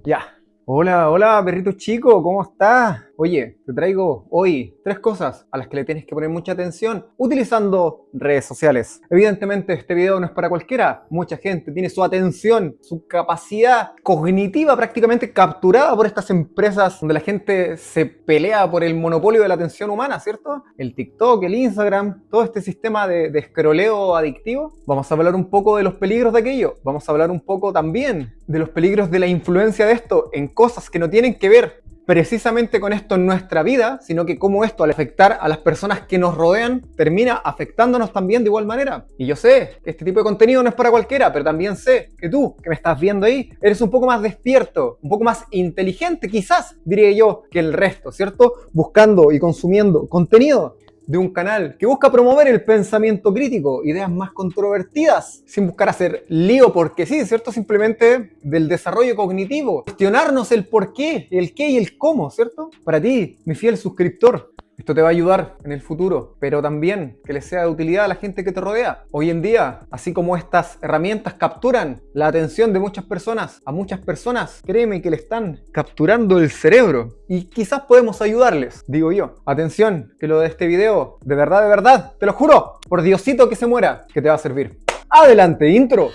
Ya. Hola, hola, perrito chico, ¿cómo estás? Oye, te traigo hoy 3 cosas a las que le tienes que poner mucha atención utilizando redes sociales. Evidentemente este video no es para cualquiera. Mucha gente tiene su atención, su capacidad cognitiva prácticamente capturada por estas empresas donde la gente se pelea por el monopolio de la atención humana, ¿cierto? El TikTok, el Instagram, todo este sistema de escroleo adictivo. Vamos a hablar un poco de los peligros de aquello. Vamos a hablar un poco también de los peligros de la influencia de esto en cosas que no tienen que ver precisamente con esto en nuestra vida, sino que cómo esto al afectar a las personas que nos rodean termina afectándonos también de igual manera. Y yo sé que este tipo de contenido no es para cualquiera, pero también sé que tú, que me estás viendo ahí, eres un poco más despierto, un poco más inteligente quizás, diría yo, que el resto, ¿cierto? Buscando y consumiendo contenido de un canal que busca promover el pensamiento crítico, ideas más controvertidas, sin buscar hacer lío porque sí, ¿cierto? Simplemente del desarrollo cognitivo, cuestionarnos el por qué, el qué y el cómo, ¿cierto? Para ti, mi fiel suscriptor, esto te va a ayudar en el futuro, pero también que le sea de utilidad a la gente que te rodea. Hoy en día, así como estas herramientas capturan la atención de muchas personas, a muchas personas, créeme que le están capturando el cerebro. Y quizás podemos ayudarles, digo yo. Atención, que lo de este video, de verdad, te lo juro, por Diosito que se muera, que te va a servir. Adelante, intro.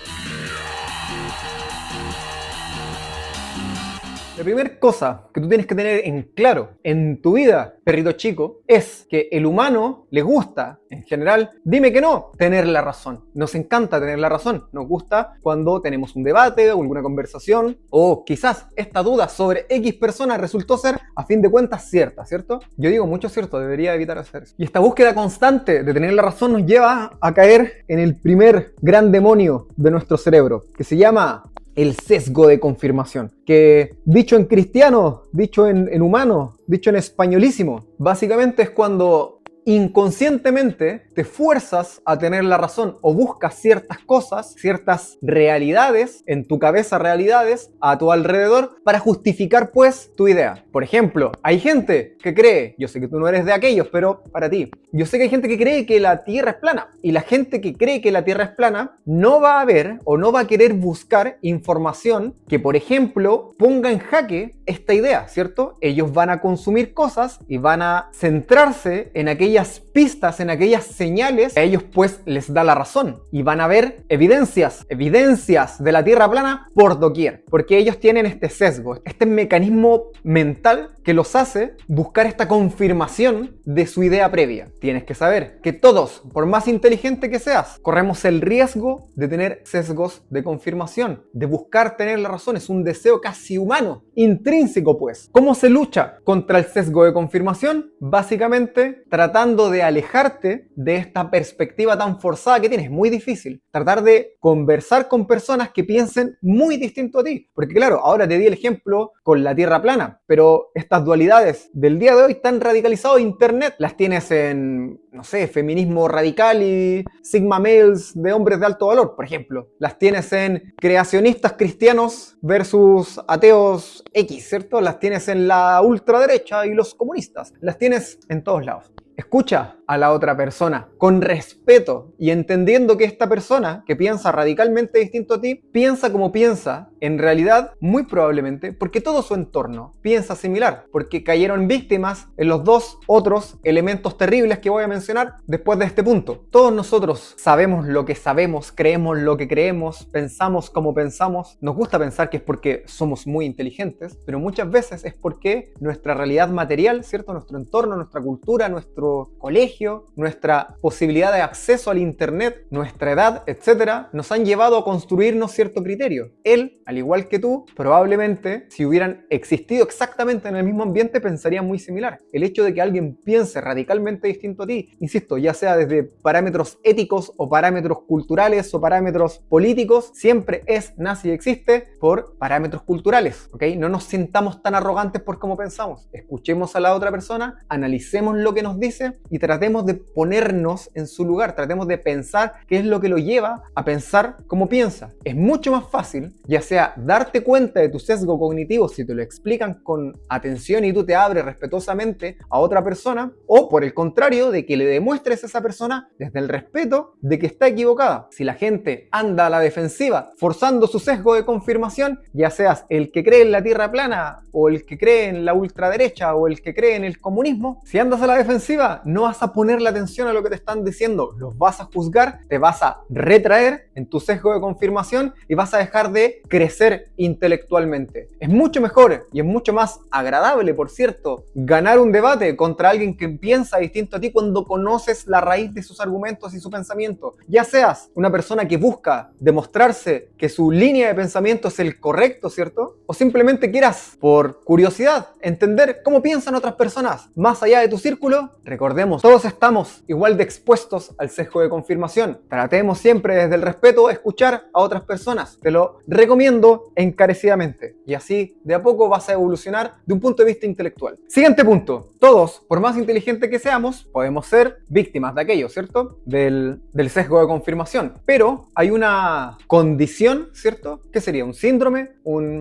La primera cosa que tú tienes que tener en claro en tu vida, perrito chico, es que el humano le gusta, en general, dime que no, tener la razón. Nos encanta tener la razón. Nos gusta cuando tenemos un debate o alguna conversación o quizás esta duda sobre X persona resultó ser, a fin de cuentas, cierta, ¿cierto? Yo digo mucho cierto, debería evitar hacer eso. Y esta búsqueda constante de tener la razón nos lleva a caer en el primer gran demonio de nuestro cerebro, que se llama el sesgo de confirmación, que dicho en cristiano, dicho en humano, dicho en españolísimo, básicamente es cuando inconscientemente te fuerzas a tener la razón o buscas ciertas cosas, ciertas realidades, en tu cabeza realidades, a tu alrededor, para justificar pues tu idea. Por ejemplo, hay gente que cree, yo sé que tú no eres de aquellos, pero para ti, yo sé que hay gente que cree que la Tierra es plana, y la gente que cree que la Tierra es plana no va a ver o no va a querer buscar información que, por ejemplo, ponga en jaque esta idea, ¿cierto? Ellos van a consumir cosas y van a centrarse en aquellas pistas, en aquellas señales que a ellos pues les da la razón, y van a ver evidencias de la Tierra plana por doquier, porque ellos tienen este sesgo, este mecanismo mental que los hace buscar esta confirmación de su idea previa. Tienes que saber que todos, por más inteligente que seas, corremos el riesgo de tener sesgos de confirmación, de buscar tener la razón. Es un deseo casi humano, intrínseco pues. ¿Cómo se lucha contra el sesgo de confirmación? Básicamente tratando de alejarte de esta perspectiva tan forzada que tienes. Muy difícil. Tratar de conversar con personas que piensen muy distinto a ti. Porque claro, ahora te di el ejemplo con la Tierra plana, pero estas dualidades del día de hoy están radicalizadas en internet. Las tienes en, no sé, feminismo radical y sigma males de hombres de alto valor, por ejemplo. Las tienes en creacionistas cristianos versus ateos X, ¿cierto? Las tienes en la ultraderecha y los comunistas. Las tienes en todos lados. Escucha a la otra persona con respeto y entendiendo que esta persona que piensa radicalmente distinto a ti, piensa como piensa, en realidad, muy probablemente, porque todo su entorno piensa similar, porque cayeron víctimas en los dos otros elementos terribles que voy a mencionar después de este punto. Todos nosotros sabemos lo que sabemos, creemos lo que creemos, pensamos como pensamos. Nos gusta pensar que es porque somos muy inteligentes, pero muchas veces es porque nuestra realidad material, ¿cierto? Nuestro entorno, nuestra cultura, nuestro colegio, nuestra posibilidad de acceso al internet, nuestra edad, etcétera, nos han llevado a construirnos cierto criterio. Él, al igual que tú, probablemente, si hubieran existido exactamente en el mismo ambiente, pensaría muy similar. El hecho de que alguien piense radicalmente distinto a ti, insisto, ya sea desde parámetros éticos o parámetros culturales o parámetros políticos, siempre nace y existe por parámetros culturales, ¿ok? No nos sintamos tan arrogantes por cómo pensamos. Escuchemos a la otra persona, analicemos lo que nos dice y tratemos tratemos de ponernos en su lugar, tratemos de pensar qué es lo que lo lleva a pensar como piensa. Es mucho más fácil, ya sea darte cuenta de tu sesgo cognitivo si te lo explican con atención y tú te abres respetuosamente a otra persona, o por el contrario, de que le demuestres a esa persona desde el respeto de que está equivocada. Si la gente anda a la defensiva forzando su sesgo de confirmación, ya seas el que cree en la tierra plana o el que cree en la ultraderecha o el que cree en el comunismo, si andas a la defensiva no vas a ponerle atención a lo que te están diciendo, los vas a juzgar, te vas a retraer en tu sesgo de confirmación y vas a dejar de crecer intelectualmente. Es mucho mejor y es mucho más agradable, por cierto, ganar un debate contra alguien que piensa distinto a ti cuando conoces la raíz de sus argumentos y su pensamiento. Ya seas una persona que busca demostrarse que su línea de pensamiento es el correcto, ¿cierto? O simplemente quieras, por curiosidad, entender cómo piensan otras personas más allá de tu círculo. Recordemos, todos estamos igual de expuestos al sesgo de confirmación. Tratemos siempre desde el respeto escuchar a otras personas. Te lo recomiendo encarecidamente. Y así, de a poco vas a evolucionar de un punto de vista intelectual. Siguiente punto. Todos, por más inteligentes que seamos, podemos ser víctimas de aquello, ¿cierto? Del sesgo de confirmación. Pero hay una condición, ¿cierto? ¿Qué sería? ¿Un síndrome?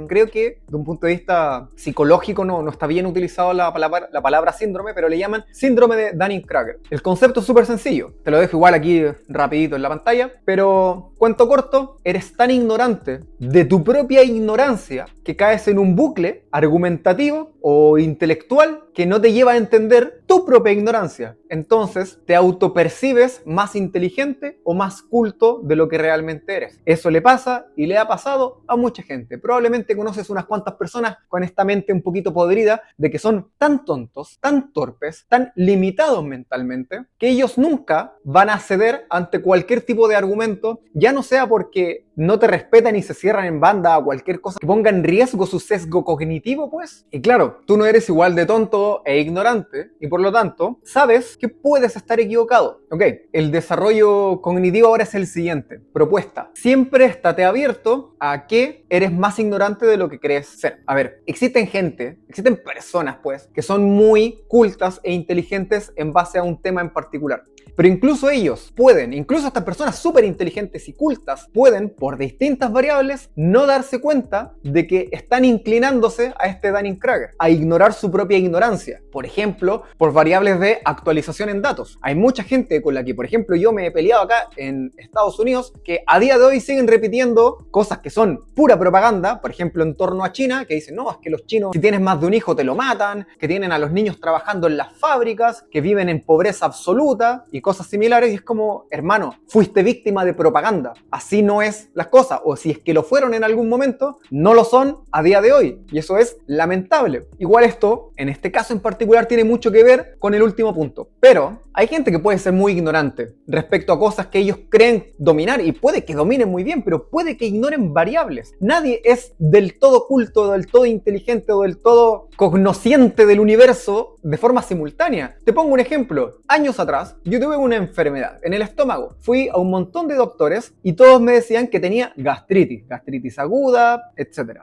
Creo que de un punto de vista psicológico no está bien utilizado la palabra síndrome, pero le llaman síndrome de Dunning-Kruger. El concepto es súper sencillo. Te lo dejo igual aquí rapidito en la pantalla, pero cuento corto, eres tan ignorante de tu propia ignorancia que caes en un bucle argumentativo o intelectual que no te lleva a entender tu propia ignorancia. Entonces te autopercibes más inteligente o más culto de lo que realmente eres. Eso le pasa y le ha pasado a mucha gente. Probablemente conoces unas cuantas personas con esta mente un poquito podrida de que son tan tontos, tan torpes, tan limitados mentalmente, que ellos nunca van a ceder ante cualquier tipo de argumento, ya no sea porque no te respetan y se cierran en banda a cualquier cosa que ponga en riesgo su sesgo cognitivo, pues. Y claro, tú no eres igual de tonto e ignorante y por lo tanto sabes que puedes estar equivocado. Ok, el desarrollo cognitivo ahora es el siguiente. Propuesta. Siempre estate abierto a que eres más ignorante de lo que crees ser. A ver, existen personas pues, que son muy cultas e inteligentes en base a un tema en particular. Pero incluso ellos pueden, incluso estas personas súper inteligentes y cultas, pueden, por distintas variables, no darse cuenta de que están inclinándose a este Dunning-Kruger, a ignorar su propia ignorancia. Por ejemplo, por variables de actualización en datos. Hay mucha gente con la que, por ejemplo, yo me he peleado acá en Estados Unidos, que a día de hoy siguen repitiendo cosas que son pura propaganda, por ejemplo, en torno a China, que dicen, no, es que los chinos, si tienes más de un hijo, te lo matan, que tienen a los niños trabajando en las fábricas, que viven en pobreza absoluta, y cosas similares, y es como, hermano, fuiste víctima de propaganda. Así no es las cosas, o si es que lo fueron en algún momento, no lo son a día de hoy, y eso es lamentable. Igual esto, en este caso en particular, tiene mucho que ver con el último punto. Pero hay gente que puede ser muy ignorante respecto a cosas que ellos creen dominar, y puede que dominen muy bien, pero puede que ignoren variables. Nadie es del todo culto, del todo inteligente o del todo cognosciente del universo de forma simultánea. Te pongo un ejemplo. Años atrás, yo tuve una enfermedad en el estómago. Fui a un montón de doctores y todos me decían que tenía gastritis aguda, etc.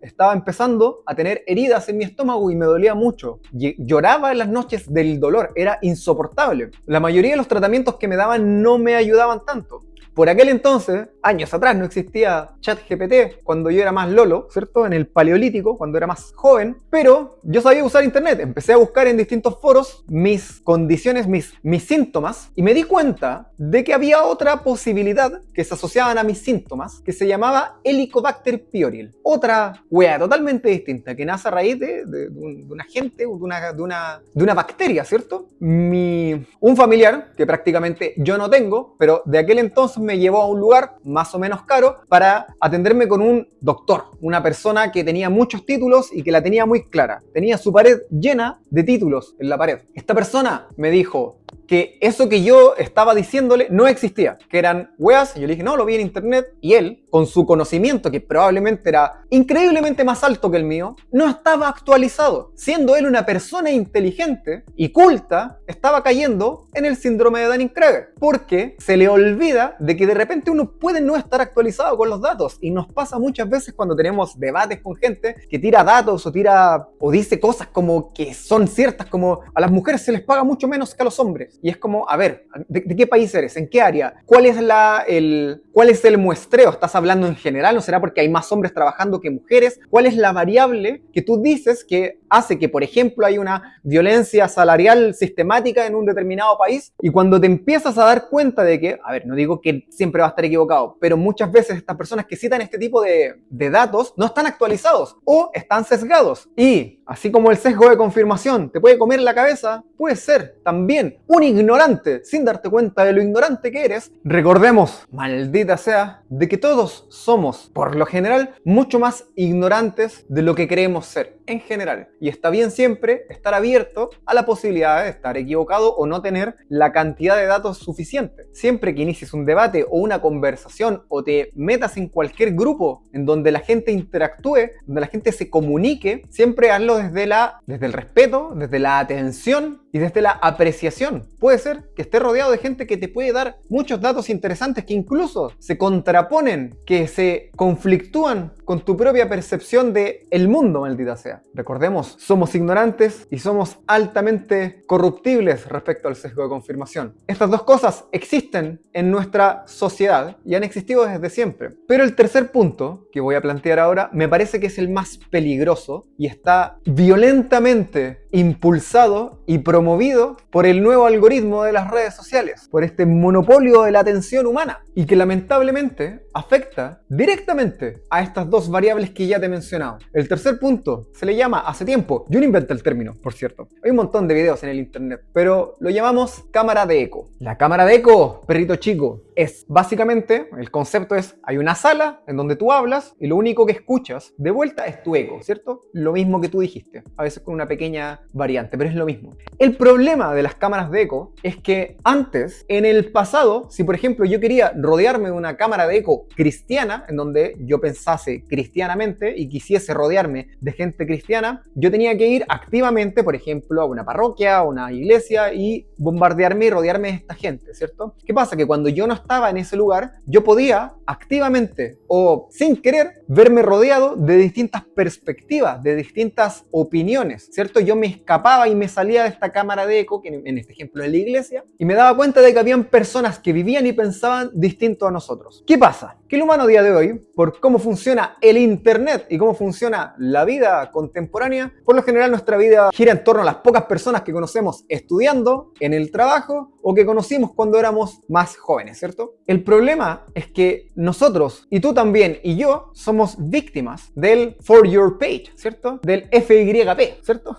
Estaba empezando a tener heridas en mi estómago y me dolía mucho. Lloraba en las noches del dolor, era insoportable. La mayoría de los tratamientos que me daban no me ayudaban tanto. Por aquel entonces, años atrás, no existía ChatGPT cuando yo era más lolo, ¿cierto? En el paleolítico, cuando era más joven, pero yo sabía usar internet. Empecé a buscar en distintos foros mis condiciones, mis síntomas, y me di cuenta de que había otra posibilidad que se asociaban a mis síntomas, que se llamaba Helicobacter pylori. Otra wea totalmente distinta, que nace a raíz de un agente, de una bacteria, ¿cierto? Un familiar, que prácticamente yo no tengo, pero de aquel entonces me llevó a un lugar más o menos caro para atenderme con un doctor, una persona que tenía muchos títulos y que la tenía muy clara. Tenía su pared llena de títulos en la pared. Esta persona me dijo que eso que yo estaba diciéndole no existía, que eran weas, y yo le dije, no, lo vi en internet, y él, con su conocimiento, que probablemente era increíblemente más alto que el mío, no estaba actualizado. Siendo él una persona inteligente y culta, estaba cayendo en el síndrome de Dunning-Kruger, porque se le olvida de que de repente uno puede no estar actualizado con los datos, y nos pasa muchas veces cuando tenemos debates con gente que tira datos o dice cosas como que son ciertas, como a las mujeres se les paga mucho menos que a los hombres. hombres. Y es como, a ver, ¿de qué país eres? ¿En qué área? ¿Cuál es el muestreo? ¿Estás hablando en general? ¿No será porque hay más hombres trabajando que mujeres? ¿Cuál es la variable que tú dices que hace que, por ejemplo, hay una violencia salarial sistemática en un determinado país? Y cuando te empiezas a dar cuenta de que, a ver, no digo que siempre va a estar equivocado, pero muchas veces estas personas que citan este tipo de datos no están actualizados o están sesgados. Y así como el sesgo de confirmación te puede comer la cabeza, puedes ser también un ignorante sin darte cuenta de lo ignorante que eres. Recordemos, maldita sea, de que todos somos, por lo general, mucho más ignorantes de lo que creemos ser, en general. Y está bien siempre estar abierto a la posibilidad de estar equivocado o no tener la cantidad de datos suficiente. Siempre que inicies un debate o una conversación o te metas en cualquier grupo en donde la gente interactúe, donde la gente se comunique, siempre hazlo desde el respeto, desde la atención y desde la apreciación. Puede ser que estés rodeado de gente que te puede dar muchos datos interesantes que incluso se contraponen, que se conflictúan con tu propia percepción del mundo, maldita sea. Recordemos, somos ignorantes y somos altamente corruptibles respecto al sesgo de confirmación. Estas dos cosas existen en nuestra sociedad y han existido desde siempre. Pero el tercer punto que voy a plantear ahora me parece que es el más peligroso y está violentamente impulsado y promovido por el nuevo algoritmo de las redes sociales, por este monopolio de la atención humana y que lamentablemente afecta directamente a estas dos variables que ya te he mencionado. El tercer punto se le llama, hace tiempo, yo no inventé el término, por cierto, hay un montón de videos en el internet, pero lo llamamos cámara de eco. La cámara de eco, perrito chico, es básicamente, el concepto es, hay una sala en donde tú hablas y lo único que escuchas de vuelta es tu eco, ¿cierto? Lo mismo que tú dijiste, a veces con una pequeña variante, pero es lo mismo. El problema de las cámaras de eco es que antes, en el pasado, si por ejemplo yo quería rodearme de una cámara de eco cristiana, en donde yo pensase cristianamente y quisiese rodearme de gente cristiana, yo tenía que ir activamente, por ejemplo, a una parroquia, a una iglesia y bombardearme y rodearme de esta gente, ¿cierto? ¿Qué pasa? Que cuando yo no estaba en ese lugar, yo podía activamente o sin querer verme rodeado de distintas perspectivas, de distintas opiniones, ¿cierto? Yo me escapaba y me salía de esta cámara de eco, que en este ejemplo es la iglesia, y me daba cuenta de que habían personas que vivían y pensaban distinto a nosotros. ¿Qué pasa? Que el humano a día de hoy, por cómo funciona el internet y cómo funciona la vida contemporánea, por lo general nuestra vida gira en torno a las pocas personas que conocemos estudiando, en el trabajo o que conocimos cuando éramos más jóvenes, ¿cierto? El problema es que nosotros, y tú también, y yo, somos víctimas del For Your Page, ¿cierto? Del FYP, ¿cierto?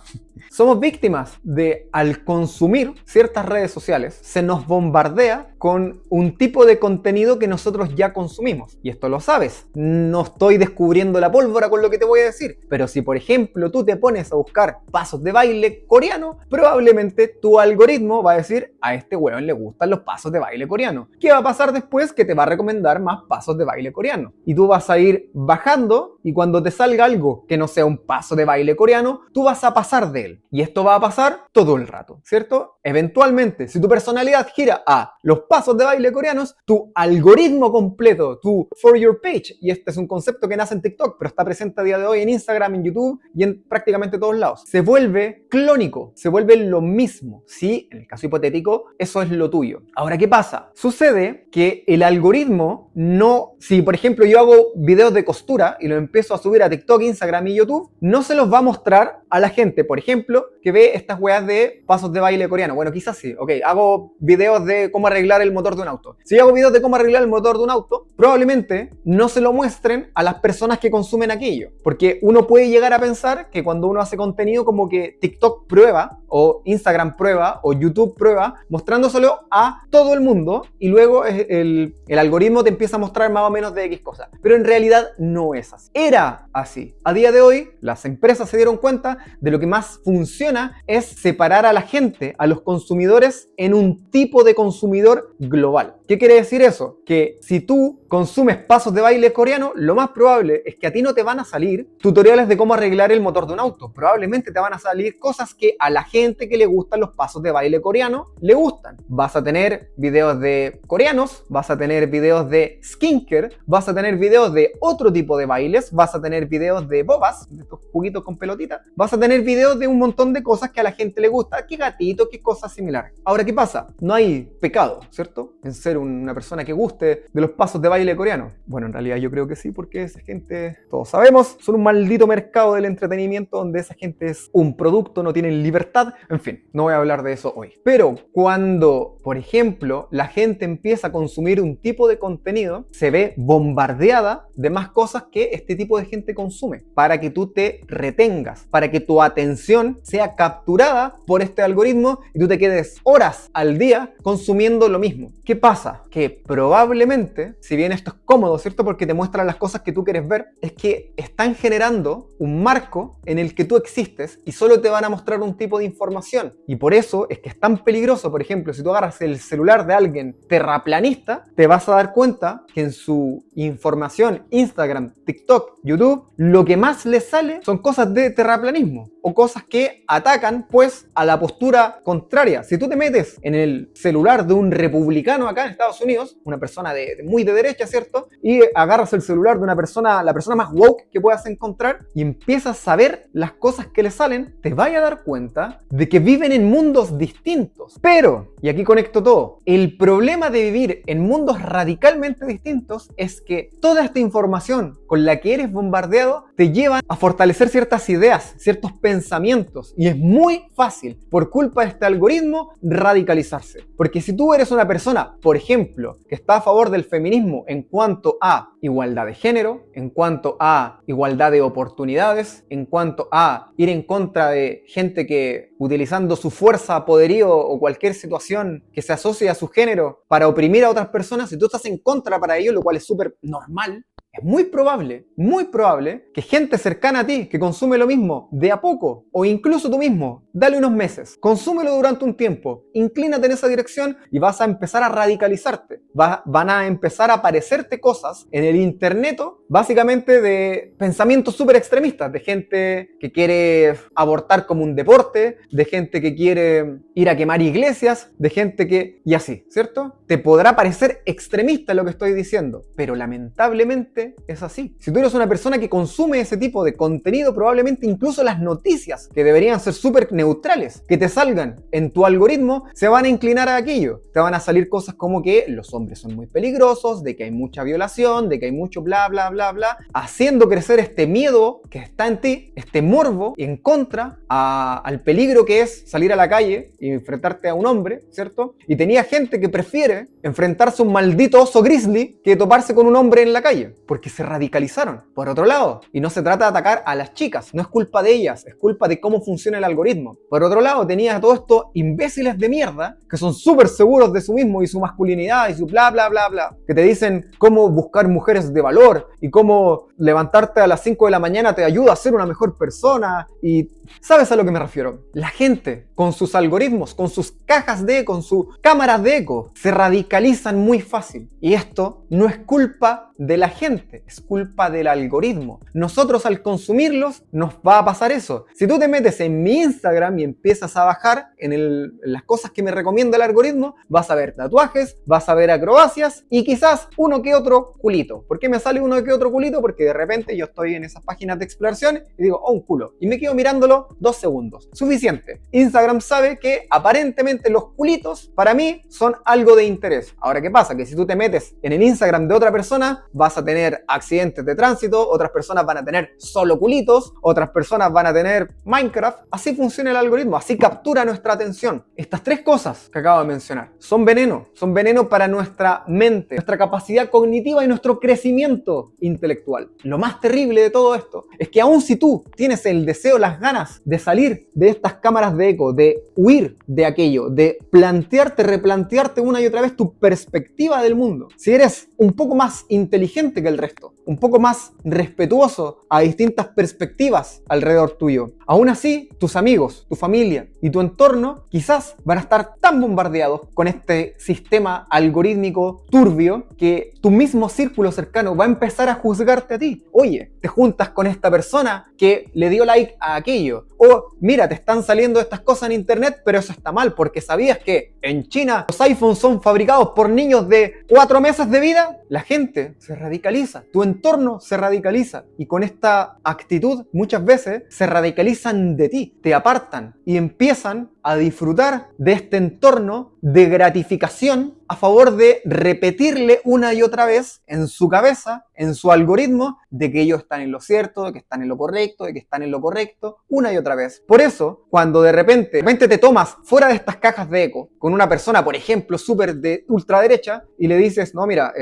Somos víctimas de, al consumir ciertas redes sociales, se nos bombardea con un tipo de contenido que nosotros ya consumimos. Y esto lo sabes, no estoy descubriendo la pólvora con lo que te voy a decir. Pero si, por ejemplo, tú te pones a buscar pasos de baile coreano, probablemente tu algoritmo va a decir, a este weón le gustan los pasos de baile coreano. ¿Qué va a pasar después? Que te va a recomendar más pasos de baile coreano. Y tú vas a ir bajando y cuando te salga algo que no sea un paso de baile coreano, tú vas a pasar de él. Y esto va a pasar todo el rato, ¿cierto? Eventualmente, si tu personalidad gira a los pasos de baile coreanos, tu algoritmo completo, tu For Your Page, y este es un concepto que nace en TikTok, pero está presente a día de hoy en Instagram, en YouTube y en prácticamente todos lados, se vuelve clónico, se vuelve lo mismo. Si, en el caso hipotético, eso es lo tuyo. Ahora, ¿qué pasa? Sucede que el algoritmo no, si por ejemplo yo hago videos de costura y los empiezo a subir a TikTok, Instagram y YouTube, no se los va a mostrar a la gente, por ejemplo, que ve estas weas de pasos de baile coreano. Bueno, quizás sí, ok, hago videos de cómo arreglar el motor de un auto. Si yo hago videos de cómo arreglar el motor de un auto, probablemente no se lo muestren a las personas que consumen aquello, porque uno puede llegar a pensar que cuando uno hace contenido como que TikTok prueba, o Instagram prueba, o YouTube prueba, mostrándoselo a todo el mundo, y luego el algoritmo te empieza a mostrar más o menos de X cosas. Pero en realidad no es así. Era así. A día de hoy, las empresas se dieron cuenta de lo que más funciona es separar a la gente, a los consumidores, en un tipo de consumidor global. ¿Qué quiere decir eso? Que si tú consumes pasos de baile coreano, lo más probable es que a ti no te van a salir tutoriales de cómo arreglar el motor de un auto. Probablemente te van a salir cosas que a la gente que le gustan los pasos de baile coreano le gustan. Vas a tener videos de coreanos, vas a tener videos de skincare, vas a tener videos de otro tipo de bailes, vas a tener videos de bobas, de estos juguitos con pelotita, vas a tener videos de un montón de cosas que a la gente le gusta, qué gatito, qué cosas similares. Ahora, ¿qué pasa? No hay pecado, ¿cierto?, en ser una persona que guste de los pasos de baile coreano. Bueno, en realidad yo creo que sí, porque esa gente, todos sabemos, son un maldito mercado del entretenimiento donde esa gente es un producto, no tienen libertad. En fin, no voy a hablar de eso hoy. Pero cuando, por ejemplo, la gente empieza a consumir un tipo de contenido, se ve bombardeada de más cosas que este tipo de gente consume, para que tú te retengas, para que tu atención sea capturada por este algoritmo y tú te quedes horas al día consumiendo lo mismo. ¿Qué pasa? Que probablemente, si bien esto es cómodo, ¿cierto?, porque te muestran las cosas que tú quieres ver, es que están generando un marco en el que tú existes y solo te van a mostrar un tipo de información. Y por eso es que es tan peligroso. Por ejemplo, si tú agarras el celular de alguien terraplanista, te vas a dar cuenta que en su información, Instagram, TikTok, YouTube, lo que más les sale son cosas de terraplanismo o cosas que atacan pues a la postura contraria. Si tú te metes en el celular de un republicano acá en Estados Unidos, una persona muy de derecha, ¿cierto?, y agarras el celular de una persona, la persona más woke que puedas encontrar, y empiezas a ver las cosas que le salen, te vas a dar cuenta de que viven en mundos distintos. Pero, y aquí conecto todo, el problema de vivir en mundos radicalmente distintos es que toda esta información con la que eres bombardeado te lleva a fortalecer ciertas ideas, ciertos pensamientos, y es muy fácil, por culpa de este algoritmo, radicalizarse. Porque si tú eres una persona, por ejemplo, que está a favor del feminismo en cuanto a igualdad de género, en cuanto a igualdad de oportunidades, en cuanto a ir en contra de gente que utilizando su fuerza, poderío o cualquier situación que se asocie a su género para oprimir a otras personas, si tú estás en contra para ello, lo cual es súper normal, es muy probable que gente cercana a ti que consume lo mismo de a poco, o incluso tú mismo, dale unos meses, consúmelo durante un tiempo, inclínate en esa dirección y vas a empezar a radicalizarte. Van a empezar a aparecerte cosas en el internet, básicamente de pensamientos súper extremistas, de gente que quiere abortar como un deporte, de gente que quiere ir a quemar iglesias, de gente que... y así, ¿cierto? Te podrá parecer extremista lo que estoy diciendo, pero lamentablemente es así. Si tú eres una persona que consume ese tipo de contenido, probablemente incluso las noticias, que deberían ser súper neutrales, que te salgan en tu algoritmo, se van a inclinar a aquello. Te van a salir cosas como que los hombres son muy peligrosos, de que hay mucha violación, de que hay mucho bla, bla, bla, bla, haciendo crecer este miedo que está en ti, este morbo en contra al peligro que es salir a la calle y enfrentarte a un hombre, ¿cierto? Y tenía gente que prefiere enfrentarse a un maldito oso grizzly que toparse con un hombre en la calle, porque se radicalizaron. Por otro lado, y no se trata de atacar a las chicas, no es culpa de ellas, es culpa de cómo funciona el algoritmo. Por otro lado, tenías a todos estos imbéciles de mierda que son súper seguros de sí mismo y su masculinidad y su bla, bla, bla, bla, que te dicen cómo buscar mujeres de valor y cómo levantarte a las 5 de la mañana te ayuda a ser una mejor persona. Y ¿sabes a lo que me refiero? La gente con sus algoritmos, con sus cajas de eco, con sus cámaras de eco, se radicalizan muy fácil. Y esto no es culpa de la gente, es culpa del algoritmo. Nosotros al consumirlos nos va a pasar eso. Si tú te metes en mi Instagram y empiezas a bajar en las cosas que me recomienda el algoritmo, vas a ver tatuajes, vas a ver acrobacias y quizás uno que otro culito. ¿Por qué me sale uno que otro culito? Porque de repente yo estoy en esas páginas de exploración y digo, oh, un culo. Y me quedo mirándolo 2 segundos. Suficiente. Instagram sabe que aparentemente los culitos para mí son algo de interés. Ahora, ¿qué pasa? Que si tú te metes en el Instagram de otra persona, vas a tener accidentes de tránsito, otras personas van a tener solo culitos, otras personas van a tener Minecraft. Así funciona el algoritmo, así captura nuestra atención. Estas 3 cosas que acabo de mencionar son veneno para nuestra mente, nuestra capacidad cognitiva y nuestro crecimiento intelectual. Lo más terrible de todo esto es que aun si tú tienes el deseo, las ganas de salir de estas cámaras de eco, de huir de aquello, de replantearte una y otra vez tu perspectiva del mundo, si eres un poco más inteligente que el resto, un poco más respetuoso a distintas perspectivas alrededor tuyo, aún así tus amigos, tu familia y tu entorno quizás van a estar tan bombardeados con este sistema algorítmico turbio que tu mismo círculo cercano va a empezar a juzgarte a ti. Oye, te juntas con esta persona que le dio like a aquello, estudio. O mira, te están saliendo estas cosas en internet, pero eso está mal, porque ¿sabías que en China los iPhones son fabricados por niños de 4 meses de vida? La gente se radicaliza, tu entorno se radicaliza, y con esta actitud muchas veces se radicalizan de ti, te apartan y empiezan a disfrutar de este entorno de gratificación a favor de repetirle una y otra vez en su cabeza, en su algoritmo, de que ellos están en lo cierto, de que están en lo correcto, de que están en lo correcto, una y otra vez. Por eso, cuando de repente te tomas fuera de estas cajas de eco con una persona, por ejemplo, súper de ultraderecha, y le dices, no, mira,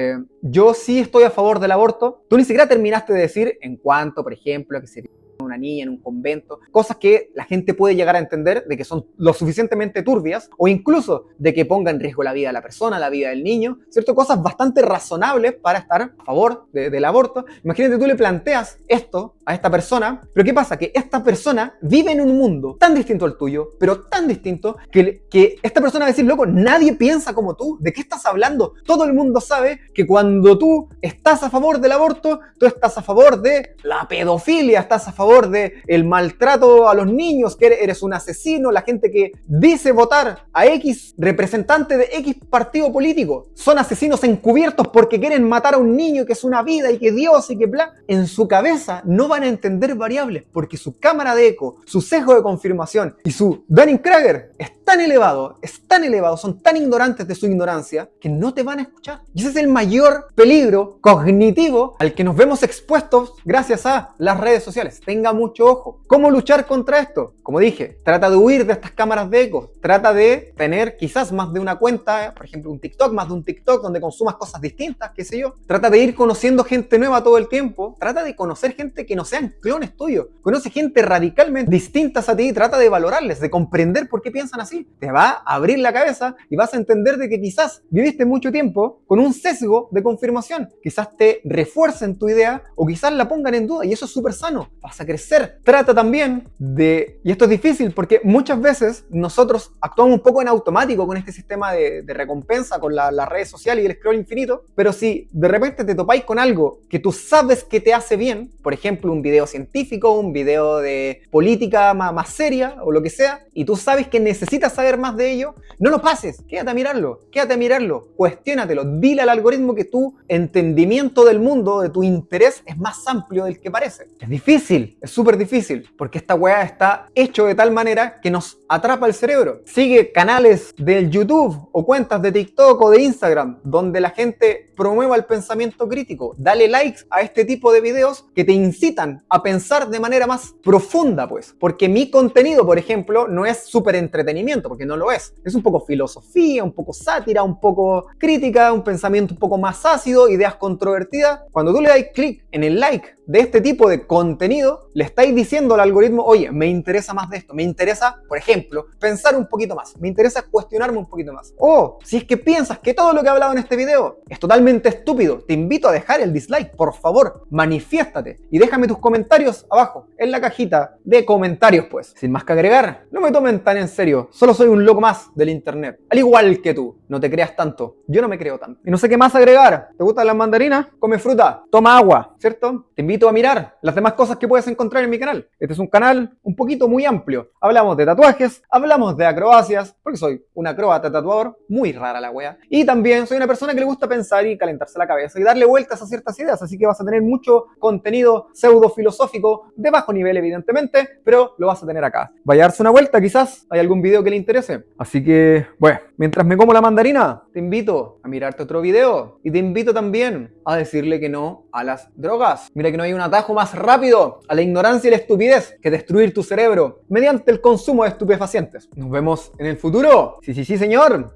yo sí estoy a favor del aborto, tú ni siquiera terminaste de decir en cuanto, por ejemplo, a que se una niña en un convento, cosas que la gente puede llegar a entender de que son lo suficientemente turbias, o incluso de que ponga en riesgo la vida de la persona, la vida del niño, ¿cierto? Cosas bastante razonables para estar a favor del aborto. Imagínate, tú le planteas esto a esta persona, pero ¿qué pasa? Que esta persona vive en un mundo tan distinto al tuyo, pero tan distinto, que esta persona va a decir, loco, nadie piensa como tú, ¿de qué estás hablando? Todo el mundo sabe que cuando tú estás a favor del aborto, tú estás a favor de la pedofilia, estás a favor de el maltrato a los niños, que eres un asesino. La gente que dice votar a X representante de X partido político son asesinos encubiertos porque quieren matar a un niño, que es una vida y que Dios y que bla. En su cabeza no van a entender variables porque su cámara de eco, su sesgo de confirmación y su Dunning-Kruger es tan elevado, son tan ignorantes de su ignorancia que no te van a escuchar. Y ese es el mayor peligro cognitivo al que nos vemos expuestos gracias a las redes sociales. Tenga mucho ojo. ¿Cómo luchar contra esto? Como dije, trata de huir de estas cámaras de eco. Trata de tener quizás más de una cuenta, por ejemplo un TikTok, más de un TikTok donde consumas cosas distintas, qué sé yo. Trata de ir conociendo gente nueva todo el tiempo. Trata de conocer gente que no sean clones tuyos. Conoce gente radicalmente distintas a ti y trata de valorarles, de comprender por qué piensan así. Te va a abrir la cabeza y vas a entender de que quizás viviste mucho tiempo con un sesgo de confirmación. Quizás te refuercen tu idea o quizás la pongan en duda, y eso es súper sano. Vas a crecer. Trata también de, y esto es difícil porque muchas veces nosotros actuamos un poco en automático con este sistema de recompensa, con las redes sociales y el scroll infinito, pero si de repente te topáis con algo que tú sabes que te hace bien, por ejemplo un video científico, un video de política más seria o lo que sea, y tú sabes que necesitas saber más de ello, no lo pases, quédate a mirarlo, cuestiónatelo, dile al algoritmo que tu entendimiento del mundo, de tu interés, es más amplio del que parece. Es difícil, es súper difícil, porque esta weá está hecho de tal manera que nos atrapa el cerebro. Sigue canales del YouTube o cuentas de TikTok o de Instagram donde la gente promueva el pensamiento crítico. Dale likes a este tipo de videos que te incitan a pensar de manera más profunda, pues. Porque mi contenido, por ejemplo, no es súper entretenimiento, porque no lo es. Es un poco filosofía, un poco sátira, un poco crítica, un pensamiento un poco más ácido, ideas controvertidas. Cuando tú le das clic en el like de este tipo de contenido, le estáis diciendo al algoritmo, oye, me interesa más de esto, me interesa, por ejemplo, pensar un poquito más, me interesa cuestionarme un poquito más. O, si es que piensas que todo lo que he hablado en este video es totalmente estúpido, te invito a dejar el dislike, por favor, manifiéstate y déjame tus comentarios abajo, en la cajita de comentarios, pues. Sin más que agregar, no me tomen tan en serio, solo soy un loco más del internet, al igual que tú, no te creas tanto, yo no me creo tanto. Y no sé qué más agregar, ¿te gustan las mandarinas? Come fruta, toma agua, ¿cierto? Te invito a mirar las demás cosas que puedes encontrar en mi canal. Este es un canal un poquito muy amplio. Hablamos de tatuajes, hablamos de acrobacias, porque soy un acróbata tatuador, muy rara la wea. Y también soy una persona que le gusta pensar y calentarse la cabeza y darle vueltas a ciertas ideas, así que vas a tener mucho contenido pseudo filosófico de bajo nivel, evidentemente, pero lo vas a tener acá. Vaya a darse una vuelta, quizás hay algún video que le interese. Así que, bueno, mientras me como la mandarina, te invito a mirarte otro video y te invito también a decirle que no a las drogas. Mira que no hay un atajo más rápido a la ignorancia y la estupidez que destruir tu cerebro mediante el consumo de estupefacientes. Nos vemos en el futuro. Sí, señor.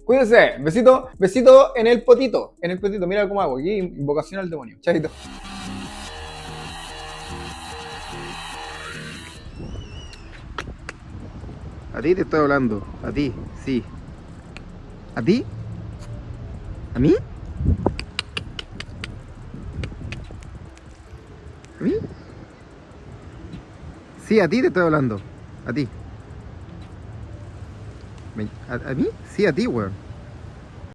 Cuídense. Besito en el potito. Mira cómo hago. Aquí invocación al demonio. Chaito. A ti te estoy hablando. A ti, sí. ¿A ti? ¿A mí? ¿A mí? Sí, a ti te estoy hablando. A ti. ¿A mí? Sí, a ti, weón.